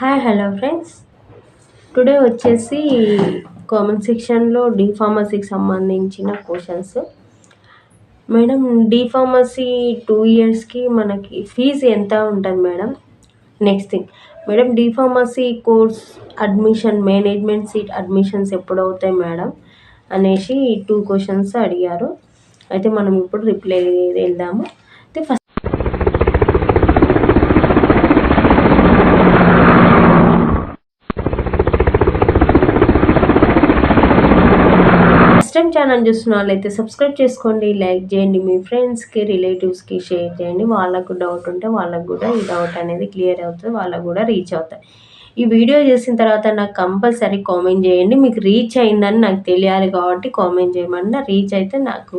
Hi hello friends. Today వచ్చేసి comment సెక్షన్లో D ఫార్మసీకి సంబంధించిన క్వశ్చన్స్. మేడం, డి ఫార్మసీ 2 ఇయర్స్కి మనకి ఫీజు ఎంత ఉంటుంది madam? Next thing madam, D pharmacy course admission management seat admissions ఎప్పుడు అవుతాయి మేడం అనేసి 2 క్వశ్చన్స్ అడిగారు. అయితే మనం ఇప్పుడు రిప్లై వెళ్దాము. అయితే ఫస్ట్ టైం ఛానల్ చూస్తున్న వాళ్ళైతే సబ్స్క్రైబ్ చేసుకోండి, లైక్ చేయండి, మీ ఫ్రెండ్స్కి రిలేటివ్స్కి షేర్ చేయండి. వాళ్ళకు డౌట్ ఉంటే వాళ్ళకు కూడా ఈ డౌట్ అనేది క్లియర్ అవుతుంది, వాళ్ళకు కూడా రీచ్ అవుతాయి. ఈ వీడియో చేసిన తర్వాత నాకు కంపల్సరీ కామెంట్ చేయండి. మీకు రీచ్ అయిందని నాకు తెలియాలి కాబట్టి కామెంట్ చేయమన్నా. రీచ్ అయితే నాకు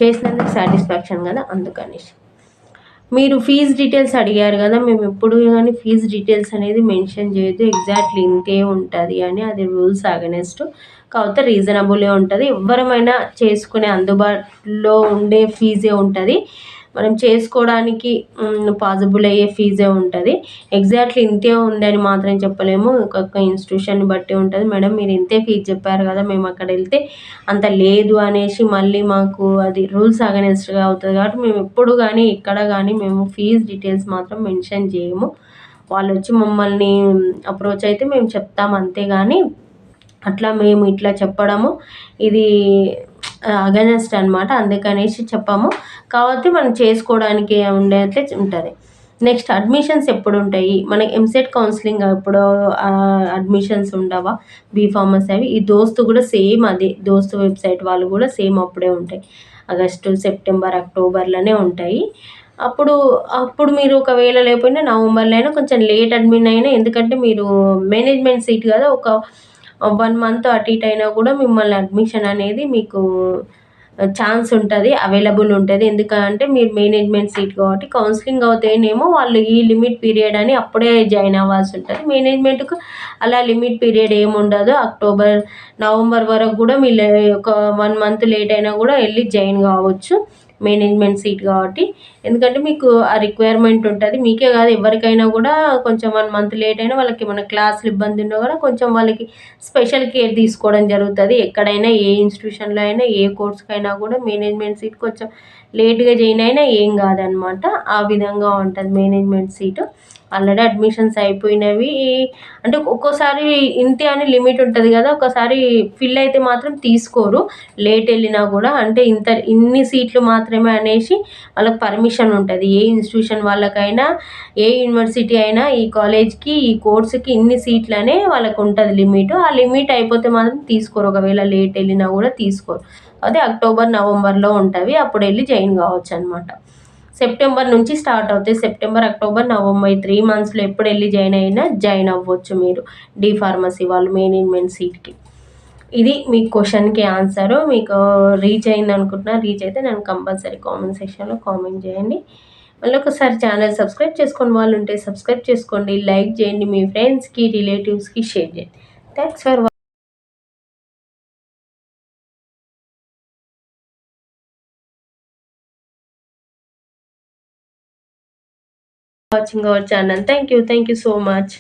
చేసినందుకు సాటిస్ఫాక్షన్ కదా, అందుకనేసి. మీరు ఫీజు డీటెయిల్స్ అడిగారు కదా, మేము ఎప్పుడు కానీ ఫీజు డీటెయిల్స్ అనేది మెన్షన్ చేయొద్దు. ఎగ్జాక్ట్లీ ఇంతే ఉంటుంది అని, అది రూల్స్ అగెనెస్ట్. కాకపోతే రీజనబులే ఉంటుంది. ఎవరమైనా చేసుకునే అందుబాటులో ఉండే ఫీజే ఉంటుంది. మనం చేసుకోవడానికి పాసిబుల్ అయ్యే ఫీజే ఉంటుంది. ఎగ్జాక్ట్లీ ఇంతే ఉందని మాత్రం చెప్పలేము. ఒక్కొక్క ఇన్స్టిట్యూషన్ని బట్టి ఉంటుంది. మేడం, మీరు ఇంతే ఫీజు చెప్పారు కదా, మేము అక్కడ వెళ్తే అంత లేదు అనేసి మళ్ళీ మాకు అది రూల్స్ అగెనెస్ట్గా అవుతుంది. కాబట్టి మేము ఎప్పుడు కానీ ఎక్కడ కానీ మేము ఫీజు డీటెయిల్స్ మాత్రం మెన్షన్ చేయము. వాళ్ళు వచ్చి మమ్మల్ని అప్రోచ్ అయితే మేము చెప్తాము, అంతేగాని అట్లా మేము ఇట్లా చెప్పడము ఇది అగెనెస్ట్ అనమాట. అందుకనేసి చెప్పాము. కాబట్టి మనం చేసుకోవడానికి ఉండేట్లే ఉంటుంది. నెక్స్ట్, అడ్మిషన్స్ ఎప్పుడు ఉంటాయి? మనకి ఎంసెట్ కౌన్సిలింగ్ ఎప్పుడు అడ్మిషన్స్ ఉండవా? బీ ఫార్మసీ అవి ఈ దోస్తు కూడా సేమ్ అదే, దోస్తు వెబ్సైట్ వాళ్ళు కూడా సేమ్ అప్పుడే ఉంటాయి. ఆగస్టు, సెప్టెంబర్, అక్టోబర్లోనే ఉంటాయి. అప్పుడు అప్పుడు మీరు ఒకవేళ లేకపోయినా నవంబర్లో అయినా కొంచెం లేట్ అడ్మిట్ అయినా, ఎందుకంటే మీరు మేనేజ్మెంట్ సీట్ కదా, ఒక 1 మంత్ అటు ఇటు అయినా కూడా మిమ్మల్ని అడ్మిషన్ అనేది మీకు ఛాన్స్ ఉంటుంది, అవైలబుల్ ఉంటుంది. ఎందుకంటే మీరు మేనేజ్మెంట్ సీట్ కాబట్టి. కౌన్సిలింగ్ అవుతేనేమో వాళ్ళు ఈ లిమిట్ పీరియడ్ అని అప్పుడే జాయిన్ అవ్వాల్సి ఉంటుంది. మేనేజ్మెంట్కు అలా లిమిట్ పీరియడ్ ఏమి ఉండదు. అక్టోబర్, నవంబర్ వరకు కూడా మీరు ఒక 1 మంత్ లేట్ అయినా కూడా వెళ్ళి జాయిన్ కావచ్చు, మేనేజ్మెంట్ సీట్ కాబట్టి. ఎందుకంటే మీకు ఆ రిక్వైర్మెంట్ ఉంటుంది. మీకే కాదు, ఎవరికైనా కూడా కొంచెం 1 మంత్ లేట్ అయినా వాళ్ళకి ఏమైనా క్లాసులు ఇబ్బంది ఉన్నా కూడా కొంచెం వాళ్ళకి స్పెషల్ కేర్ తీసుకోవడం జరుగుతుంది. ఎక్కడైనా ఏ ఇన్స్టిట్యూషన్లో అయినా ఏ కోర్సుకైనా కూడా మేనేజ్మెంట్ సీట్ కొంచెం లేట్గా జాయిన్ అయినా ఏం కాదనమాట. ఆ విధంగా ఉంటుంది మేనేజ్మెంట్ సీటు. ఆల్రెడీ అడ్మిషన్స్ అయిపోయినవి అంటే ఒక్కోసారి ఇంతే అని లిమిట్ ఉంటుంది కదా, ఒకసారి ఫిల్ అయితే మాత్రం తీసుకోరు లేట్ వెళ్ళినా కూడా. అంటే ఇన్ని సీట్లు మాత్రమే అనేసి వాళ్ళకి పర్మిషన్ ఉంటుంది. ఏ ఇన్స్టిట్యూషన్ వాళ్ళకైనా, ఏ యూనివర్సిటీ అయినా ఈ కాలేజ్కి ఈ కోర్సుకి ఇన్ని సీట్లనే వాళ్ళకు ఉంటుంది లిమిట్. ఆ లిమిట్ అయిపోతే మాత్రం తీసుకోరు, ఒకవేళ లేట్ వెళ్ళినా కూడా తీసుకోరు. అదే అక్టోబర్, నవంబర్లో ఉంటుంది, అప్పుడు వెళ్ళి జాయిన్ కావచ్చు అనమాట. సెప్టెంబర్ నుంచి స్టార్ట్ అవుతాయి. సెప్టెంబర్, అక్టోబర్, నవంబర్ ఈ 3 మంత్స్లో ఎప్పుడు వెళ్ళి జాయిన్ అయినా జాయిన్ అవ్వచ్చు మీరు డి ఫార్మసీ వాళ్ళు మేనేజ్మెంట్ సీట్కి. ఇది మీ క్వశ్చన్కి ఆన్సరు. మీకు రీచ్ అయింది అనుకుంటున్నా. రీచ్ అయితే నన్ను కంపల్సరీ కామెంట్ సెక్షన్లో కామెంట్ చేయండి. మళ్ళీ ఒకసారి ఛానల్ సబ్స్క్రైబ్ చేసుకుని వాళ్ళు ఉంటే సబ్స్క్రైబ్ చేసుకోండి, లైక్ చేయండి, మీ ఫ్రెండ్స్కి రిలేటివ్స్కి షేర్ చేయండి. Thanks for watching our channel. Thank you so much.